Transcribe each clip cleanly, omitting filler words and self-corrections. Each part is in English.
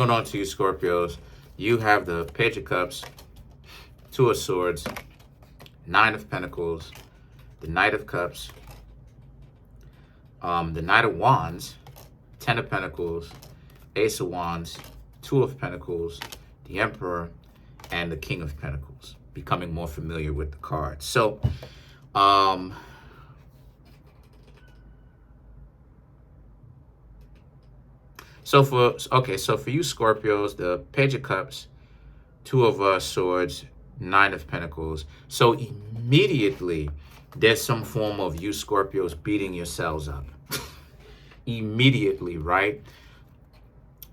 Going on to you, Scorpios. You have the Page of Cups, Two of Swords, Nine of Pentacles, the Knight of Cups, the Knight of Wands, Ten of Pentacles, Ace of Wands, Two of Pentacles, the Emperor, and the King of Pentacles. Becoming more familiar with the cards. So, so for you Scorpios, the Page of Cups, Two of Swords, Nine of Pentacles. So immediately there's some form of you Scorpios beating yourselves up. Immediately, right?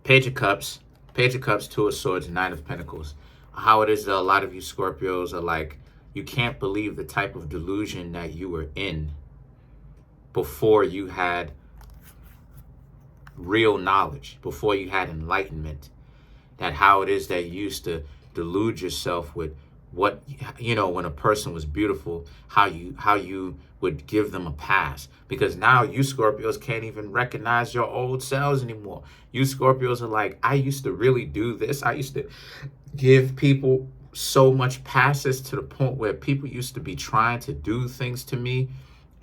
Page of Cups, Two of Swords, Nine of Pentacles. How it is that a lot of you Scorpios are like, you can't believe the type of delusion that you were in before you had real knowledge, before you had enlightenment. That how it is that you used to delude yourself with what, you know, when a person was beautiful, how you would give them a pass. Because now you Scorpios can't even recognize your old selves anymore. You Scorpios are like, I used to really do this. I used to give people so much passes to the point where people used to be trying to do things to me,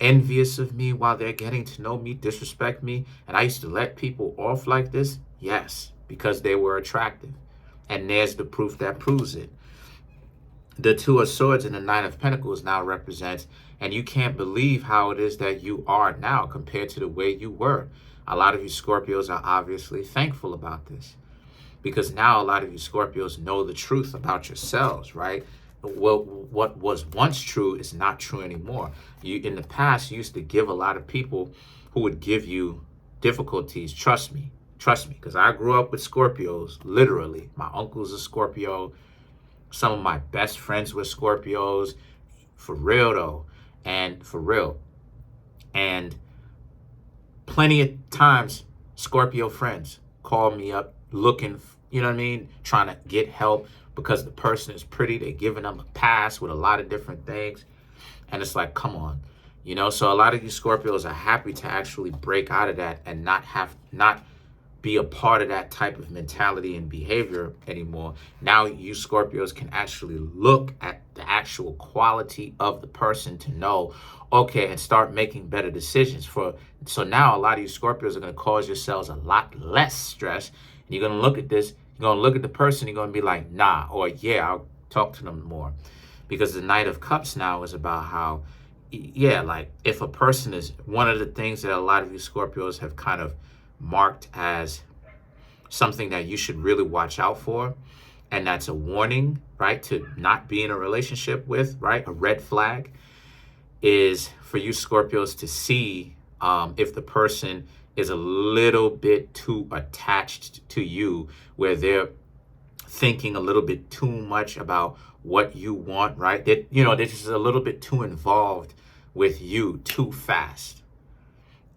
envious of me while they're getting to know me, disrespect me. And I used to let people off like this. Yes, because they were attractive. And there's the proof that proves it. The Two of Swords and the Nine of Pentacles now represents, and you can't believe how it is that you are now compared to the way you were. A lot of you Scorpios are obviously thankful about this, because now a lot of you Scorpios know the truth about yourselves, right? What was once true is not true anymore. You, in the past, you used to give a lot of people who would give you difficulties. Trust me, because I grew up with Scorpios, literally. My uncle's a Scorpio. Some of my best friends were Scorpios, for real though, and for real. And plenty of times, Scorpio friends call me up looking, you know what I mean, trying to get help because the person is pretty. They're giving them a pass with a lot of different things. And it's like, come on, you know? So a lot of you Scorpios are happy to actually break out of that and not be a part of that type of mentality and behavior anymore. Now you Scorpios can actually look at the actual quality of the person to know, okay, and start making better decisions. So now a lot of you Scorpios are going to cause yourselves a lot less stress. And you're going to look at this, you're going to look at the person, you're going to be like, nah, or yeah, I'll talk to them more. Because the Knight of Cups now is about how, yeah, like if a person is, one of the things that a lot of you Scorpios have kind of marked as something that you should really watch out for, and that's a warning, right, to not be in a relationship with, right, a red flag, is for you Scorpios to see if the person is a little bit too attached to you, where they're thinking a little bit too much about what you want, right, that, you know, they're just a little bit too involved with you too fast.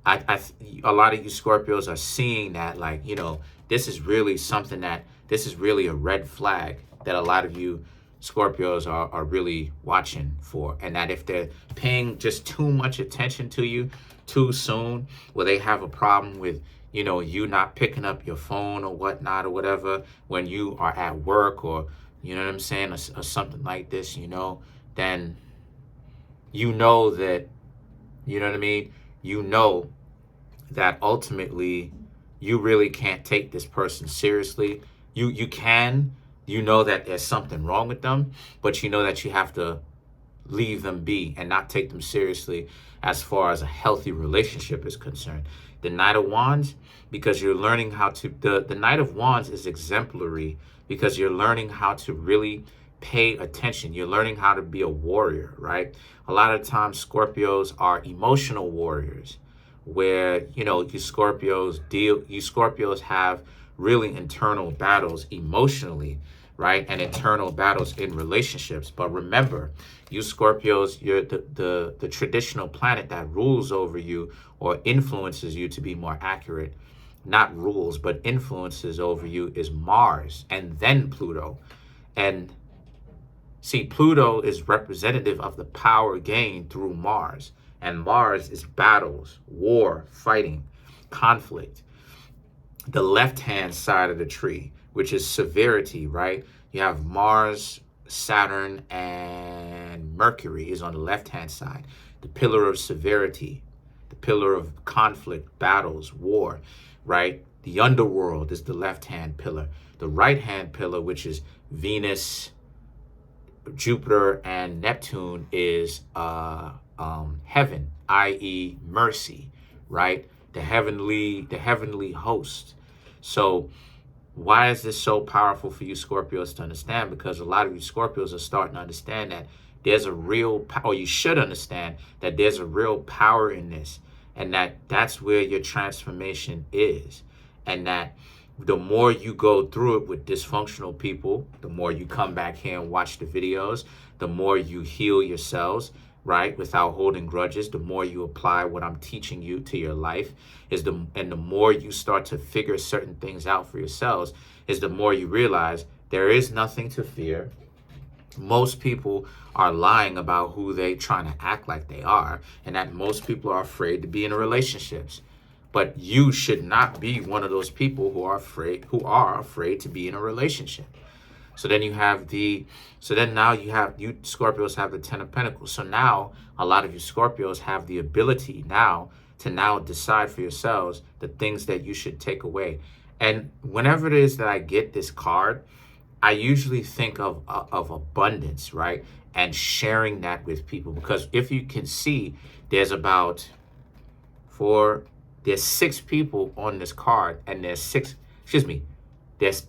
A lot of you Scorpios are seeing that, like, you know, this is really something that, this is really a red flag that a lot of you Scorpios are really watching for. And that if they're paying just too much attention to you too soon, where they have a problem with, you know, you not picking up your phone or whatnot or whatever when you are at work, or, you know what I'm saying, or something like this, you know, then you know that, you know what I mean, you know that ultimately you really can't take this person seriously. You can, you know that there's something wrong with them, but you know that you have to leave them be and not take them seriously as far as a healthy relationship is concerned. The Knight of Wands, because you're learning how to, the Knight of Wands is exemplary because you're learning how to really pay attention. You're learning how to be a warrior, right? A lot of times Scorpios are emotional warriors, where, you know, you Scorpios have really internal battles emotionally, right? And internal battles in relationships. But remember, you Scorpios, you're the traditional planet that rules over you, or influences you, to be more accurate, not rules, but influences over you, is Mars and then Pluto. And see, Pluto is representative of the power gained through Mars. And Mars is battles, war, fighting, conflict. The left-hand side of the tree, which is severity, right? You have Mars, Saturn, and Mercury is on the left-hand side. The pillar of severity, the pillar of conflict, battles, war, right? The underworld is the left-hand pillar. The right-hand pillar, which is Venus, Jupiter, and Neptune, is heaven, i.e. mercy, right? The heavenly host. So why is this so powerful for you Scorpios to understand? Because a lot of you Scorpios are starting to understand that there's a real power, or you should understand that there's a real power in this, and that's where your transformation is. And that the more you go through it with dysfunctional people, the more you come back here and watch the videos, the more you heal yourselves, right? Without holding grudges, the more you apply what I'm teaching you to your life, and the more you start to figure certain things out for yourselves, is the more you realize there is nothing to fear. Most people are lying about who they trying to act like they are, and that most people are afraid to be in relationships. But you should not be one of those people who are afraid to be in a relationship. So then now you Scorpios have the 10 of Pentacles. So now a lot of you Scorpios have the ability to decide for yourselves the things that you should take away. And whenever it is that I get this card, I usually think of abundance, right? And sharing that with people. Because if you can see, there's 6 people on this card, and there's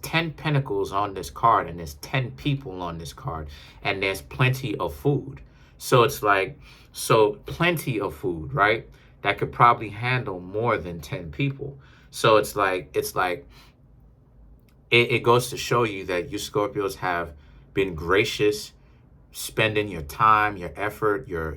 10 pentacles on this card, and there's 10 people on this card, and there's plenty of food. So it's like, plenty of food, right? That could probably handle more than 10 people. So it goes to show you that you Scorpios have been gracious, spending your time, your effort, your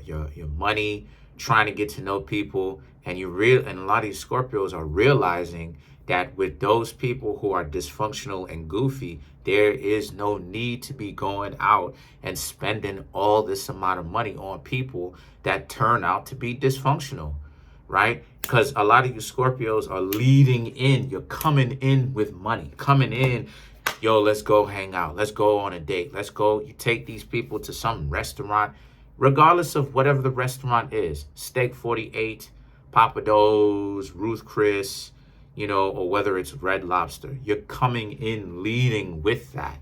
money, trying to get to know people. And and a lot of you Scorpios are realizing that with those people who are dysfunctional and goofy, there is no need to be going out and spending all this amount of money on people that turn out to be dysfunctional, right? Because a lot of you Scorpios are leading in. You're coming in with money, coming in. Yo, let's go hang out. Let's go on a date. Let's go. You take these people to some restaurant, regardless of whatever the restaurant is. Steak 48, Papa Do's, Ruth Chris, or whether it's Red Lobster. You're coming in leading with that.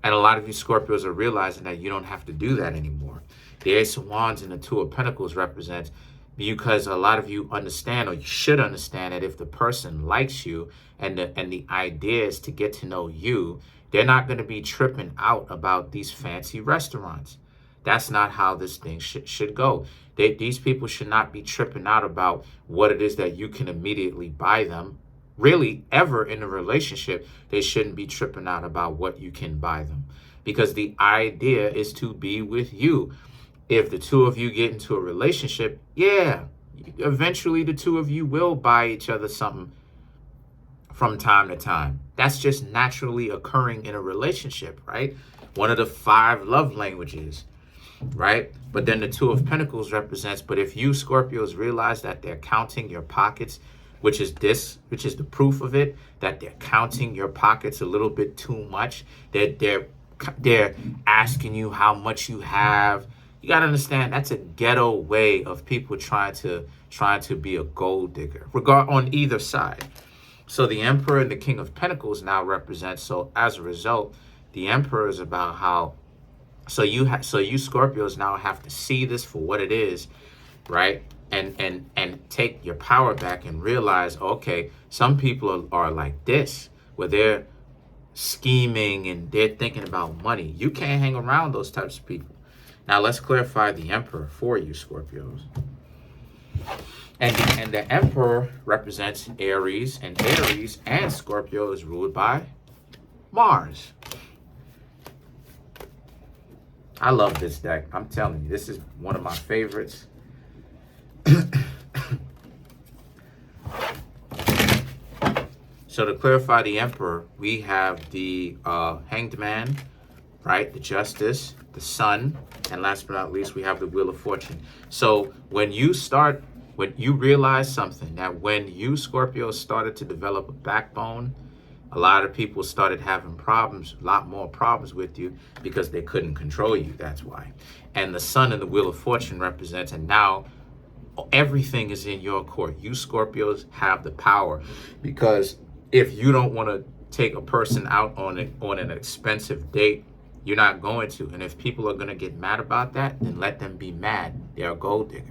And a lot of you Scorpios are realizing that you don't have to do that anymore. The Ace of Wands and the Two of Pentacles represents, because a lot of you understand, or you should understand, that if the person likes you and the idea is to get to know you, they're not going to be tripping out about these fancy restaurants. That's not how this thing should go. These people should not be tripping out about what it is that you can immediately buy them. Really, ever in a relationship, they shouldn't be tripping out about what you can buy them. Because the idea is to be with you. If the two of you get into a relationship, yeah, eventually the two of you will buy each other something from time to time. That's just naturally occurring in a relationship, right? One of the 5 love languages, right? But then the Two of Pentacles represents, but if you Scorpios realize that they're counting your pockets, which is the proof of it, that they're counting your pockets a little bit too much, that they're asking you how much you have. You got to understand, that's a ghetto way of people trying to be a gold digger, on either side. So the Emperor and the King of Pentacles now represent. So as a result, the Emperor is about how, so you Scorpios now have to see this for what it is, right? And take your power back and realize, okay, some people are like this, where they're scheming and they're thinking about money. You can't hang around those types of people. Now let's clarify the Emperor for you Scorpios. And the Emperor represents Aries, and Aries and Scorpio is ruled by Mars. I love this deck. I'm telling you, this is one of my favorites. So to clarify the Emperor, we have the Hanged Man, right? The Justice, the Sun, and last but not least, we have the Wheel of Fortune. So when you realize something, that when you Scorpio started to develop a backbone, A lot of people started having problems, a lot more problems with you because they couldn't control you. That's why. And the sun and the wheel of fortune represents, and now everything is in your court. You Scorpios have the power, because if you don't want to take a person out on an expensive date, you're not going to. And if people are going to get mad about that, then let them be mad. They're a gold digger.